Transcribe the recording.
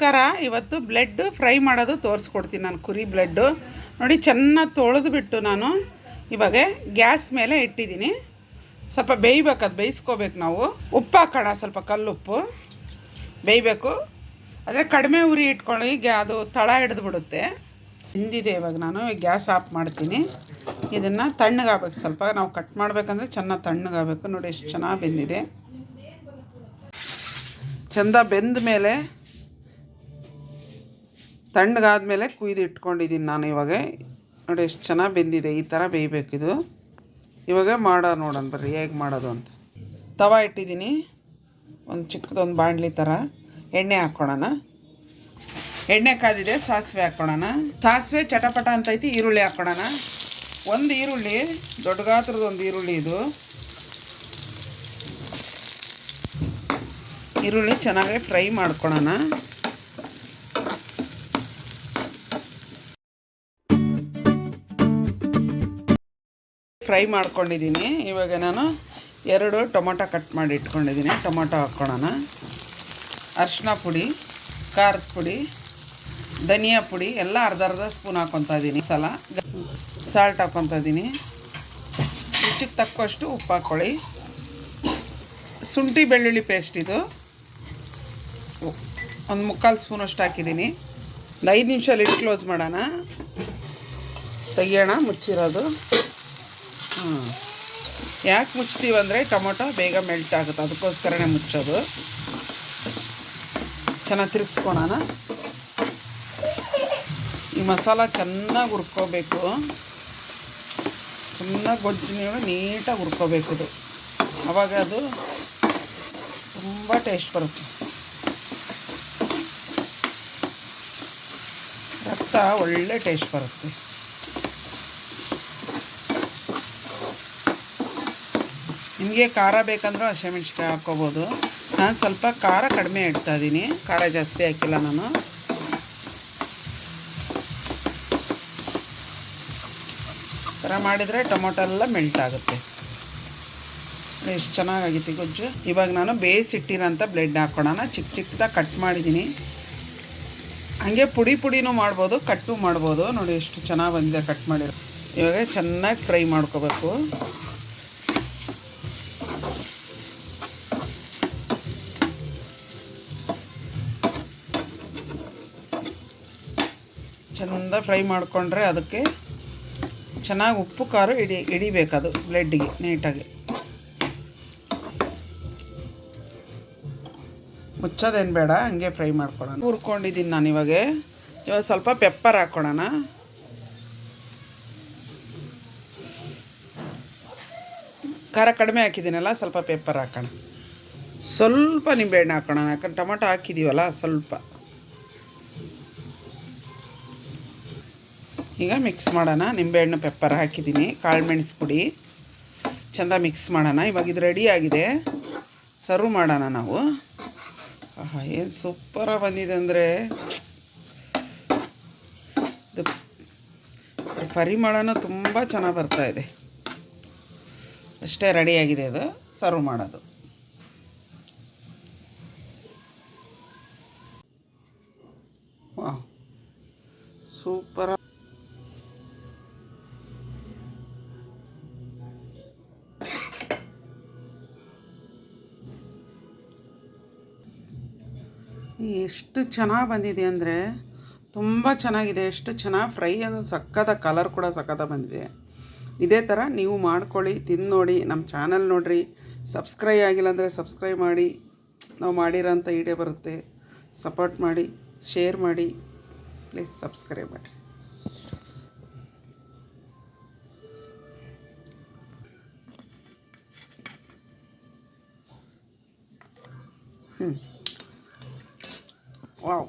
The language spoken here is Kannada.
ನಮಸ್ಕಾರ. ಇವತ್ತು ಬ್ಲೆಡ್ ಫ್ರೈ ಮಾಡೋದು ತೋರಿಸ್ಕೊಡ್ತೀನಿ ನಾನು. ಕುರಿ ಬ್ಲೆಡ್ಡು ನೋಡಿ ಚೆನ್ನಾಗಿ ತೊಳೆದುಬಿಟ್ಟು ನಾನು ಇವಾಗ ಗ್ಯಾಸ್ ಮೇಲೆ ಇಟ್ಟಿದ್ದೀನಿ. ಸ್ವಲ್ಪ ಬೇಯಬೇಕು, ಅದು ಬೇಯಿಸ್ಕೋಬೇಕು ನಾವು. ಉಪ್ಪು ಹಾಕೋಣ, ಸ್ವಲ್ಪ ಕಲ್ಲುಪ್ಪು. ಬೇಯಬೇಕು, ಆದರೆ ಕಡಿಮೆ ಉರಿ ಇಟ್ಕೊಳ್ಳಿ, ಅದು ತಳ ಹಿಡಿದು ಬಿಡುತ್ತೆ. ಹಿಂದಿದೆ. ಇವಾಗ ನಾನು ಗ್ಯಾಸ್ ಆಫ್ ಮಾಡ್ತೀನಿ. ಇದನ್ನು ತಣ್ಣಗಾಗಬೇಕು, ಸ್ವಲ್ಪ ನಾವು ಕಟ್ ಮಾಡಬೇಕಂದ್ರೆ ಚೆನ್ನಾಗಿ ತಣ್ಣಗಾಗಬೇಕು. ನೋಡಿ ಎಷ್ಟು ಚೆನ್ನಾಗಿ ಬೆಂದಿದೆ. ಚೆಂದ ಬೆಂದ ಮೇಲೆ ತಣ್ಣಗಾದ್ಮೇಲೆ ಕುಯ್ದು ಇಟ್ಕೊಂಡಿದ್ದೀನಿ ನಾನು. ಇವಾಗ ನೋಡಿ ಎಷ್ಟು ಚೆನ್ನಾಗಿ ಬೆಂದಿದೆ. ಈ ಥರ ಬೇಯಬೇಕಿದು. ಇವಾಗ ನೋಡೋಣ ಬರ್ರಿ ಹೇಗೆ ಮಾಡೋದು ಅಂತ. ತವ ಇಟ್ಟಿದ್ದೀನಿ, ಒಂದು ಚಿಕ್ಕದೊಂದು ಬಾಣಲಿ ಥರ. ಎಣ್ಣೆ ಹಾಕ್ಕೊಳ್ಳೋಣ. ಎಣ್ಣೆ ಕಾದಿದೆ, ಸಾಸಿವೆ ಹಾಕ್ಕೊಳ್ಳೋಣ. ಸಾಸಿವೆ ಚಟಪಟ ಅಂತೈತಿ. ಈರುಳ್ಳಿ ಹಾಕ್ಕೊಳ್ಳೋಣ. ಒಂದು ಈರುಳ್ಳಿ, ದೊಡ್ಡ ಗಾತ್ರದ ಒಂದು ಈರುಳ್ಳಿ. ಇದು ಈರುಳ್ಳಿ ಚೆನ್ನಾಗಿ ಫ್ರೈ ಮಾಡ್ಕೊಳ್ಳೋಣ. ಫ್ರೈ ಮಾಡ್ಕೊಂಡಿದ್ದೀನಿ. ಇವಾಗ ನಾನು 2 ಟೊಮೊಟೊ ಕಟ್ ಮಾಡಿ ಇಟ್ಕೊಂಡಿದ್ದೀನಿ. ಟೊಮೊಟೊ ಹಾಕ್ಕೊಳ್ಳೋಣ. ಅರಿಶಿನ ಪುಡಿ, ಖಾರದ ಪುಡಿ, ಧನಿಯಾ ಪುಡಿ ಎಲ್ಲ ಅರ್ಧ ಸ್ಪೂನ್ ಹಾಕ್ಕೊತಾ ಇದ್ದೀನಿ. ಸಾಲ್ಟ್ ಹಾಕ್ಕೊತಾ ಇದ್ದೀನಿ. ರುಚಿಗೆ ತಕ್ಕಷ್ಟು ಉಪ್ಪು ಹಾಕ್ಕೊಳ್ಳಿ. ಶುಂಠಿ ಬೆಳ್ಳುಳ್ಳಿ ಪೇಸ್ಟ್ ಇದು ಒಂದು 3/4 ಸ್ಪೂನಷ್ಟು ಹಾಕಿದ್ದೀನಿ. ಒಂದು 5 ನಿಮಿಷ ಲಿಡ್ ಕ್ಲೋಸ್ ಮಾಡೋಣ. ತೆಗಿಯೋಣ ಮುಚ್ಚಿರೋದು. ಯಾಕೆ ಮುಚ್ತೀವಂದರೆ ಟೊಮೊಟೊ ಬೇಗ ಮೆಲ್ಟ್ ಆಗುತ್ತೆ, ಅದಕ್ಕೋಸ್ಕರನೇ ಮುಚ್ಚೋದು. ಚೆನ್ನಾಗಿ ತಿರುಗಿಸ್ಕೊಳೋಣ. ಈ ಮಸಾಲ ಚೆನ್ನಾಗಿ ಹುರ್ಕೋಬೇಕು. ಚೆನ್ನಾಗಿ ಗೊಜ್ಜು ನೀಟಾಗಿ ಹುರ್ಕೋಬೇಕು. ಇದು ಆವಾಗ ಅದು ತುಂಬ ಟೇಸ್ಟ್ ಬರುತ್ತೆ. ರಕ್ತ ಒಳ್ಳೆ ಟೇಸ್ಟ್ ಬರುತ್ತೆ. ನಿಮಗೆ ಖಾರ ಬೇಕಂದ್ರೂ ಹಸಿಮೆಣ್ಸಿಕಾಯಿ ಹಾಕ್ಕೋಬೋದು. ನಾನು ಸ್ವಲ್ಪ ಖಾರ ಕಡಿಮೆ ಇಡ್ತಾ ಇದ್ದೀನಿ, ಖಾರ ಜಾಸ್ತಿ ಹಾಕಿಲ್ಲ ನಾನು. ಥರ ಮಾಡಿದರೆ ಟೊಮೊಟೊ ಎಲ್ಲ ಮೆಲ್ಟ್ ಆಗುತ್ತೆ. ಎಷ್ಟು ಚೆನ್ನಾಗಾಗಿತ್ತು ಗೊಜ್ಜು. ಇವಾಗ ನಾನು ಬೇಯಿಸಿಟ್ಟಿರೋಂಥ ಬ್ಲೆಡ್ ಹಾಕ್ಕೊಳ್ಳೋಣ. ಚಿಕ್ಕದಾಗಿ ಕಟ್ ಮಾಡಿದ್ದೀನಿ. ಹಾಗೆ ಪುಡಿನೂ ಮಾಡ್ಬೋದು, ಕಟ್ಟು ಮಾಡ್ಬೋದು. ನೋಡಿ ಎಷ್ಟು ಚೆನ್ನಾಗಿ ಬಂದಿದೆ ಕಟ್ ಮಾಡಿರೋ. ಇವಾಗ ಚೆನ್ನಾಗಿ ಫ್ರೈ ಮಾಡ್ಕೋಬೇಕು. ಚೆಂದ ಫ್ರೈ ಮಾಡಿಕೊಂಡ್ರೆ ಅದಕ್ಕೆ ಚೆನ್ನಾಗಿ ಉಪ್ಪು ಖಾರ ಹಿಡಿಬೇಕದು ಬ್ಲೆಡ್ಡಿಗೆ ನೀಟಾಗಿ. ಮುಚ್ಚೋದೇನು ಬೇಡ, ಹಂಗೆ ಫ್ರೈ ಮಾಡ್ಕೊಳ್ಳೋಣ. ಹುರ್ಕೊಂಡಿದ್ದೀನಿ ನಾನು. ಇವಾಗ ಸ್ವಲ್ಪ ಪೆಪ್ಪರ್ ಹಾಕ್ಕೊಳ್ಳೋಣ. ಖಾರ ಕಡಿಮೆ ಹಾಕಿದ್ದೀನಲ್ಲ, ಸ್ವಲ್ಪ ಪೆಪ್ಪರ್ ಹಾಕೋಣ. ಸ್ವಲ್ಪ ನಿಂಬೆಹಣ್ಣು ಹಾಕೋಣ, ಯಾಕಂದ್ರೆ ಟೊಮೊಟೊ ಹಾಕಿದ್ದೀವಲ್ಲ ಸ್ವಲ್ಪ. ಈಗ ಮಿಕ್ಸ್ ಮಾಡೋಣ. ನಿಂಬೆಹಣ್ಣು ಪೆಪ್ಪರ್ ಹಾಕಿದ್ದೀನಿ, ಕಾಳು ಮೆಣಸು ಪುಡಿ. ಚೆಂದ ಮಿಕ್ಸ್ ಮಾಡೋಣ. ಇವಾಗ ಇದು ರೆಡಿ ಆಗಿದೆ. ಸರ್ವ್ ಮಾಡೋಣ ನಾವು. ಏನು ಸೂಪರಾಗಿ ಬಂದಿದೆ ಅಂದರೆ, ಇದು ಪರಿಮಳನೂ ತುಂಬ ಚೆನ್ನಾಗಿ ಬರ್ತಾಯಿದೆ. ಅಷ್ಟೇ ರೆಡಿಯಾಗಿದೆ. ಅದು ಸರ್ವ್ ಮಾಡೋದು. ವಾಹ್, ಸೂಪರ. ಎಷ್ಟು ಚೆನ್ನಾಗಿ ಬಂದಿದೆ ಅಂದರೆ ತುಂಬ ಚೆನ್ನಾಗಿದೆ. ಎಷ್ಟು ಚೆನ್ನಾಗಿ ಫ್ರೈ ಅಂದರೆ ಸಕ್ಕತ್ತ. ಕಲರ್ ಕೂಡ ಸಕ್ಕತ್ತ ಬಂದಿದೆ. ಇದೇ ಥರ ನೀವು ಮಾಡ್ಕೊಳ್ಳಿ, ತಿಂದು ನೋಡಿ. ನಮ್ಮ ಚಾನಲ್ ನೋಡಿರಿ. ಸಬ್ಸ್ಕ್ರೈಬ್ ಆಗಿಲ್ಲ ಅಂದರೆ ಸಬ್ಸ್ಕ್ರೈಬ್ ಮಾಡಿ. ನಾವು ಮಾಡಿರೋಂಥ ವಿಡಿಯೋ ಬರುತ್ತೆ. ಸಪೋರ್ಟ್ ಮಾಡಿ, ಶೇರ್ ಮಾಡಿ. ಪ್ಲೀಸ್ ಸಬ್ಸ್ಕ್ರೈಬ್ ಮಾಡಿ. Wow.